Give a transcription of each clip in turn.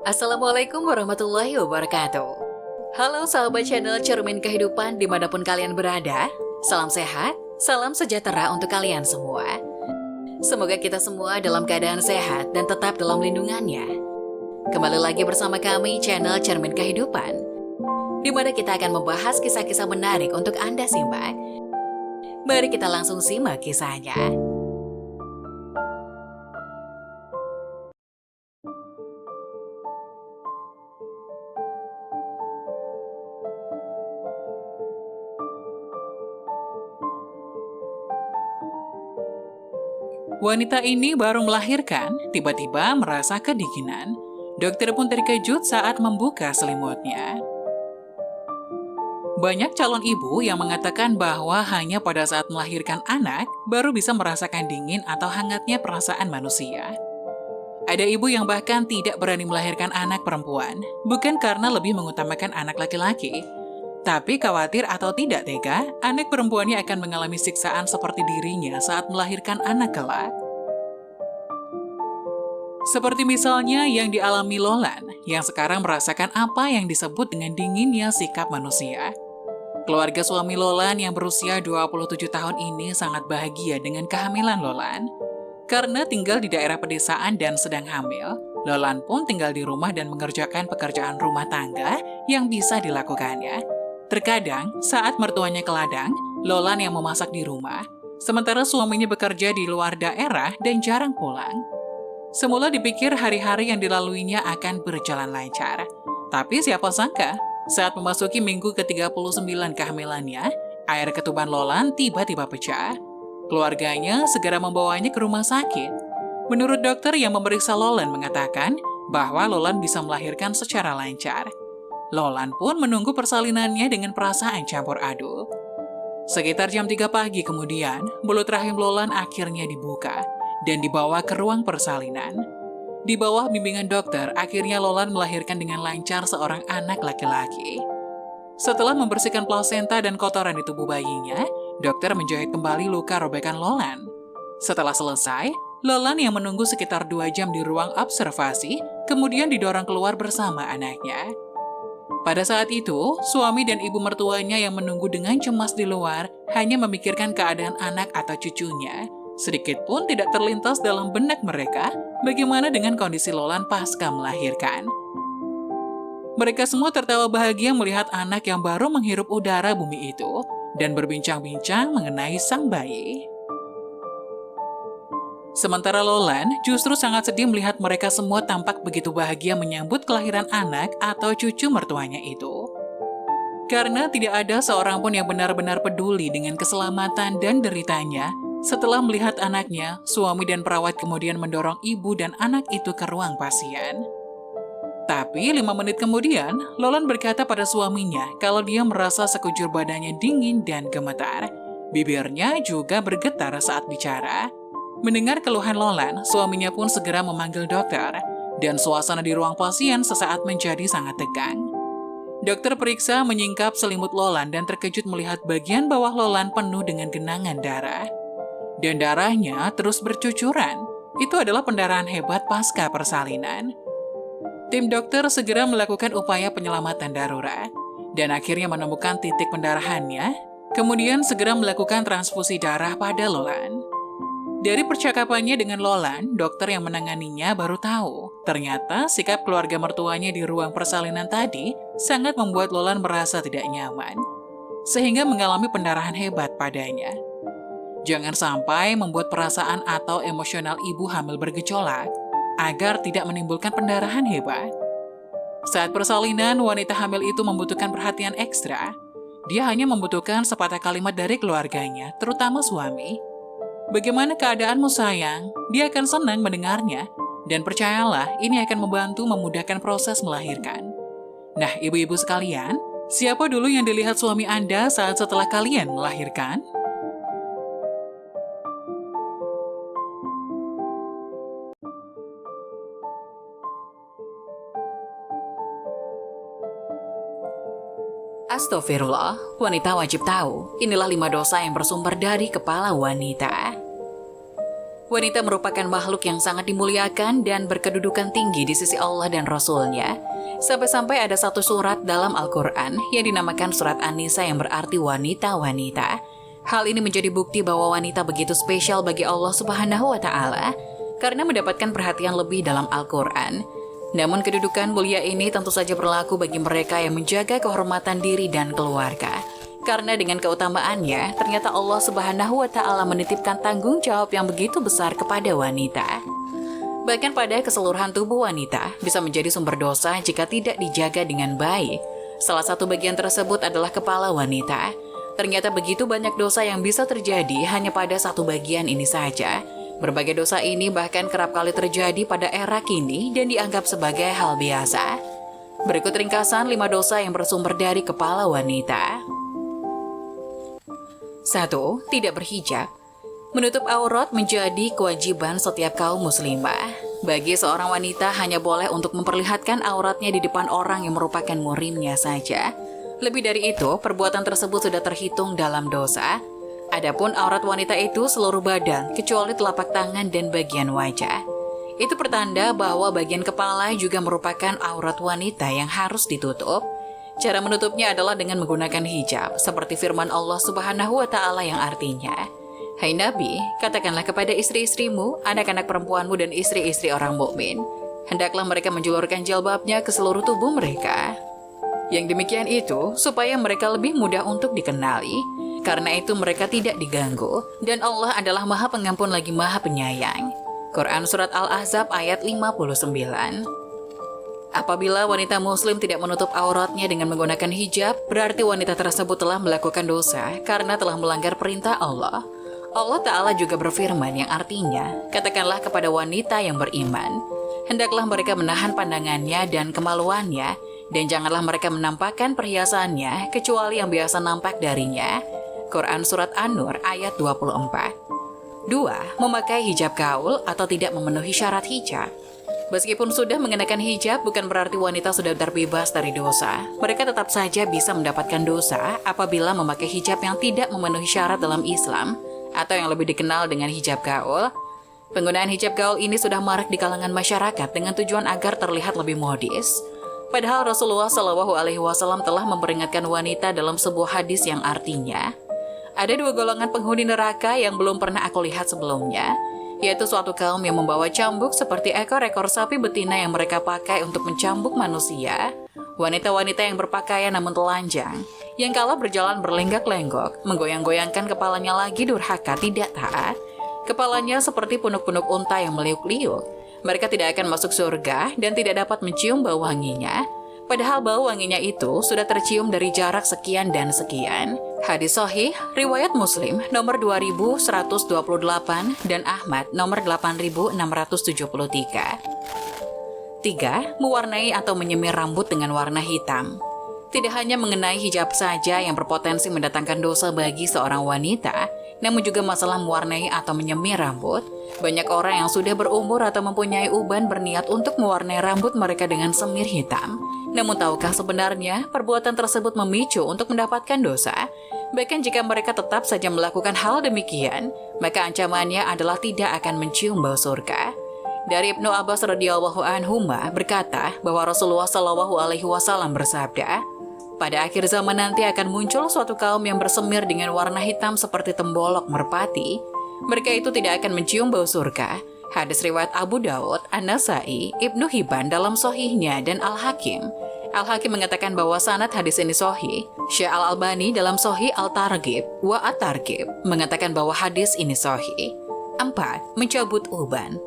Assalamualaikum warahmatullahi wabarakatuh. Halo sahabat channel Cermin Kehidupan dimanapun kalian berada. Salam sehat, salam sejahtera untuk kalian semua. Semoga kita semua dalam keadaan sehat dan tetap dalam lindungannya. Kembali lagi bersama kami channel Cermin Kehidupan, di mana kita akan membahas kisah-kisah menarik untuk Anda simak. Mari kita langsung simak kisahnya. Wanita ini baru melahirkan, tiba-tiba merasa kedinginan. Dokter pun terkejut saat membuka selimutnya. Banyak calon ibu yang mengatakan bahwa hanya pada saat melahirkan anak, baru bisa merasakan dingin atau hangatnya perasaan manusia. Ada ibu yang bahkan tidak berani melahirkan anak perempuan, bukan karena lebih mengutamakan anak laki-laki, tapi khawatir atau tidak tega, anak perempuannya akan mengalami siksaan seperti dirinya saat melahirkan anak kelak. Seperti misalnya yang dialami Lolan, yang sekarang merasakan apa yang disebut dengan dinginnya sikap manusia. Keluarga suami Lolan yang berusia 27 tahun ini sangat bahagia dengan kehamilan Lolan. Karena tinggal di daerah pedesaan dan sedang hamil, Lolan pun tinggal di rumah dan mengerjakan pekerjaan rumah tangga yang bisa dilakukannya. Terkadang, saat mertuanya ke ladang, Lolan yang memasak di rumah, sementara suaminya bekerja di luar daerah dan jarang pulang. Semula dipikir hari-hari yang dilaluinya akan berjalan lancar. Tapi siapa sangka, saat memasuki minggu ke-39 kehamilannya, air ketuban Lolan tiba-tiba pecah. Keluarganya segera membawanya ke rumah sakit. Menurut dokter yang memeriksa Lolan mengatakan bahwa Lolan bisa melahirkan secara lancar. Lolan pun menunggu persalinannya dengan perasaan campur aduk. Sekitar jam 3 pagi kemudian, mulut rahim Lolan akhirnya dibuka dan dibawa ke ruang persalinan. Di bawah bimbingan dokter, akhirnya Lolan melahirkan dengan lancar seorang anak laki-laki. Setelah membersihkan plasenta dan kotoran di tubuh bayinya, dokter menjahit kembali luka robekan Lolan. Setelah selesai, Lolan yang menunggu sekitar 2 jam di ruang observasi, kemudian didorong keluar bersama anaknya. Pada saat itu, suami dan ibu mertuanya yang menunggu dengan cemas di luar hanya memikirkan keadaan anak atau cucunya. Sedikit pun tidak terlintas dalam benak mereka bagaimana dengan kondisi Lolan pasca melahirkan. Mereka semua tertawa bahagia melihat anak yang baru menghirup udara bumi itu dan berbincang-bincang mengenai sang bayi. Sementara Lolan justru sangat sedih melihat mereka semua tampak begitu bahagia menyambut kelahiran anak atau cucu mertuanya itu. Karena tidak ada seorang pun yang benar-benar peduli dengan keselamatan dan deritanya, setelah melihat anaknya, suami dan perawat kemudian mendorong ibu dan anak itu ke ruang pasien. Tapi 5 menit kemudian, Lolan berkata pada suaminya kalau dia merasa sekujur badannya dingin dan gemetar. Bibirnya juga bergetar saat bicara. Mendengar keluhan Lolan, suaminya pun segera memanggil dokter, dan suasana di ruang pasien sesaat menjadi sangat tegang. Dokter periksa menyingkap selimut Lolan dan terkejut melihat bagian bawah Lolan penuh dengan genangan darah. Dan darahnya terus bercucuran. Itu adalah pendarahan hebat pasca persalinan. Tim dokter segera melakukan upaya penyelamatan darurat, dan akhirnya menemukan titik pendarahannya, kemudian segera melakukan transfusi darah pada Lolan. Dari percakapannya dengan Lolan, dokter yang menanganinya baru tahu, ternyata sikap keluarga mertuanya di ruang persalinan tadi sangat membuat Lolan merasa tidak nyaman, sehingga mengalami pendarahan hebat padanya. Jangan sampai membuat perasaan atau emosional ibu hamil bergejolak, agar tidak menimbulkan pendarahan hebat. Saat persalinan, wanita hamil itu membutuhkan perhatian ekstra. Dia hanya membutuhkan sepatah kalimat dari keluarganya, terutama suami. Bagaimana keadaanmu sayang? Dia akan senang mendengarnya. Dan percayalah, ini akan membantu memudahkan proses melahirkan. Nah, ibu-ibu sekalian, siapa dulu yang dilihat suami Anda saat setelah kalian melahirkan? Astagfirullah, wanita wajib tahu, inilah 5 dosa yang bersumber dari kepala wanita. Wanita merupakan makhluk yang sangat dimuliakan dan berkedudukan tinggi di sisi Allah dan Rasul-Nya. Sampai-sampai ada satu surat dalam Al-Quran yang dinamakan surat An-Nisa yang berarti wanita-wanita. Hal ini menjadi bukti bahwa wanita begitu spesial bagi Allah Subhanahu wa Ta'ala karena mendapatkan perhatian lebih dalam Al-Quran. Namun kedudukan mulia ini tentu saja berlaku bagi mereka yang menjaga kehormatan diri dan keluarga. Karena dengan keutamaannya, ternyata Allah Subhanahu wa Ta'ala menitipkan tanggung jawab yang begitu besar kepada wanita. Bahkan pada keseluruhan tubuh wanita bisa menjadi sumber dosa jika tidak dijaga dengan baik. Salah satu bagian tersebut adalah kepala wanita. Ternyata begitu banyak dosa yang bisa terjadi hanya pada satu bagian ini saja. Berbagai dosa ini bahkan kerap kali terjadi pada era kini dan dianggap sebagai hal biasa. Berikut ringkasan 5 dosa yang bersumber dari kepala wanita. 1. Tidak berhijab. Menutup aurat menjadi kewajiban setiap kaum muslimah. Bagi seorang wanita hanya boleh untuk memperlihatkan auratnya di depan orang yang merupakan muhrimnya saja. Lebih dari itu, perbuatan tersebut sudah terhitung dalam dosa. Adapun aurat wanita itu seluruh badan, kecuali telapak tangan dan bagian wajah. Itu pertanda bahwa bagian kepala juga merupakan aurat wanita yang harus ditutup. Cara menutupnya adalah dengan menggunakan hijab, seperti firman Allah Subhanahu wa Ta'ala yang artinya, "Hai Nabi, katakanlah kepada istri-istrimu, anak-anak perempuanmu dan istri-istri orang mukmin, hendaklah mereka menjulurkan jilbabnya ke seluruh tubuh mereka." Yang demikian itu supaya mereka lebih mudah untuk dikenali, karena itu mereka tidak diganggu, dan Allah adalah Maha Pengampun lagi Maha Penyayang. Quran Surat Al-Ahzab ayat 59. Apabila wanita muslim tidak menutup auratnya dengan menggunakan hijab, berarti wanita tersebut telah melakukan dosa karena telah melanggar perintah Allah. Allah Ta'ala juga berfirman yang artinya, katakanlah kepada wanita yang beriman, hendaklah mereka menahan pandangannya dan kemaluannya, dan janganlah mereka menampakkan perhiasannya, kecuali yang biasa nampak darinya. Quran Surat An-Nur ayat 24. 2. Memakai hijab gaul atau tidak memenuhi syarat hijab. Meskipun sudah mengenakan hijab, bukan berarti wanita sudah terbebas dari dosa. Mereka tetap saja bisa mendapatkan dosa apabila memakai hijab yang tidak memenuhi syarat dalam Islam, atau yang lebih dikenal dengan hijab gaul. Penggunaan hijab gaul ini sudah marak di kalangan masyarakat dengan tujuan agar terlihat lebih modis. Padahal Rasulullah SAW telah memperingatkan wanita dalam sebuah hadis yang artinya, ada 2 golongan penghuni neraka yang belum pernah aku lihat sebelumnya, yaitu suatu kaum yang membawa cambuk seperti ekor-ekor sapi betina yang mereka pakai untuk mencambuk manusia, wanita-wanita yang berpakaian namun telanjang, yang kalau berjalan berlenggak-lenggok, menggoyang-goyangkan kepalanya lagi durhaka tidak taat, kepalanya seperti punuk-punuk unta yang meliuk-liuk. Mereka tidak akan masuk surga dan tidak dapat mencium bau wanginya, padahal bau wanginya itu sudah tercium dari jarak sekian dan sekian. Hadis sahih, riwayat Muslim nomor 2128 dan Ahmad nomor 8673. 3. Mewarnai atau menyemir rambut dengan warna hitam. Tidak hanya mengenai hijab saja yang berpotensi mendatangkan dosa bagi seorang wanita, namun juga masalah mewarnai atau menyemir rambut. Banyak orang yang sudah berumur atau mempunyai uban berniat untuk mewarnai rambut mereka dengan semir hitam. Namun tahukah sebenarnya perbuatan tersebut memicu untuk mendapatkan dosa? Bahkan jika mereka tetap saja melakukan hal demikian, maka ancamannya adalah tidak akan mencium bau surga. Dari Ibnu Abbas radhiyallahu anhuma berkata bahwa Rasulullah SAW bersabda, pada akhir zaman nanti akan muncul suatu kaum yang bersemir dengan warna hitam seperti tembolok merpati. Mereka itu tidak akan mencium bau surga. Hadis riwayat Abu Daud, An-Nasai, Ibnu Hibban dalam Sahihnya dan Al-Hakim. Al-Hakim mengatakan bahwa sanad hadis ini sahih. Syekh Al-Albani dalam Sahih Al-Targhib wa At-Targhib mengatakan bahwa hadis ini sahih. 4. Mencabut uban.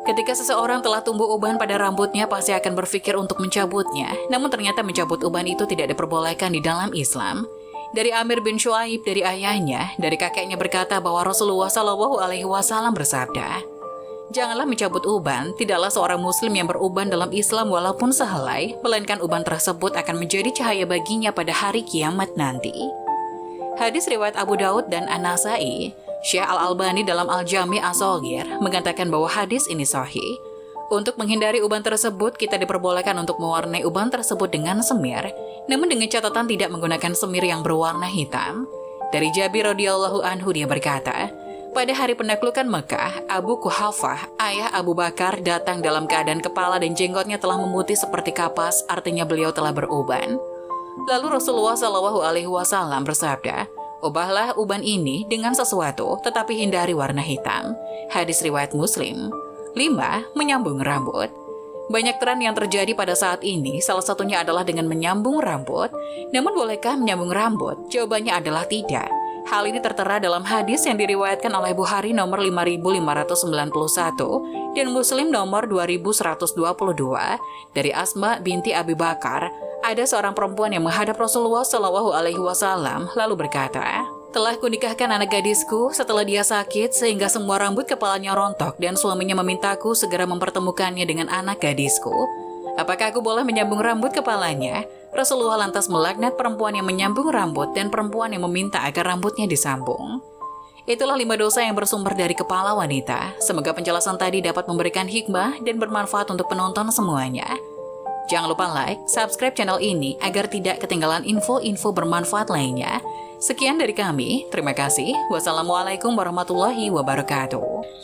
Ketika seseorang telah tumbuh uban pada rambutnya, pasti akan berpikir untuk mencabutnya. Namun ternyata mencabut uban itu tidak diperbolehkan di dalam Islam. Dari Amir bin Shu'aib dari ayahnya, dari kakeknya berkata bahwa Rasulullah SAW bersabda, janganlah mencabut uban, tidaklah seorang muslim yang beruban dalam Islam walaupun sehelai, melainkan uban tersebut akan menjadi cahaya baginya pada hari kiamat nanti. Hadis riwayat Abu Daud dan An-Nasai. Syekh Al-Albani dalam Al-Jami' As-Shaghir mengatakan bahwa hadis ini sahih. Untuk menghindari uban tersebut, kita diperbolehkan untuk mewarnai uban tersebut dengan semir, namun dengan catatan tidak menggunakan semir yang berwarna hitam. Dari Jabir radhiyallahu anhu dia berkata, Pada hari penaklukan Mekah, Abu Quhafah, ayah Abu Bakar, datang dalam keadaan kepala dan jenggotnya telah memutih seperti kapas, artinya beliau telah beruban. Lalu Rasulullah SAW bersabda, "Ubahlah uban ini dengan sesuatu, tetapi hindari warna hitam." Hadis riwayat Muslim. 5. Menyambung rambut. Banyak tren yang terjadi pada saat ini, salah satunya adalah dengan menyambung rambut. Namun bolehkah menyambung rambut? Jawabannya adalah tidak. Hal ini tertera dalam hadis yang diriwayatkan oleh Bukhari nomor 5591 dan Muslim nomor 2122 dari Asma binti Abi Bakar. Ada seorang perempuan yang menghadap Rasulullah SAW lalu berkata, "Telah kunikahkan anak gadisku setelah dia sakit sehingga semua rambut kepalanya rontok dan suaminya memintaku segera mempertemukannya dengan anak gadisku. Apakah aku boleh menyambung rambut kepalanya?" Rasulullah lantas melaknat perempuan yang menyambung rambut dan perempuan yang meminta agar rambutnya disambung. Itulah 5 dosa yang bersumber dari kepala wanita. Semoga penjelasan tadi dapat memberikan hikmah dan bermanfaat untuk penonton semuanya. Jangan lupa like, subscribe channel ini agar tidak ketinggalan info-info bermanfaat lainnya. Sekian dari kami, terima kasih. Wassalamualaikum warahmatullahi wabarakatuh.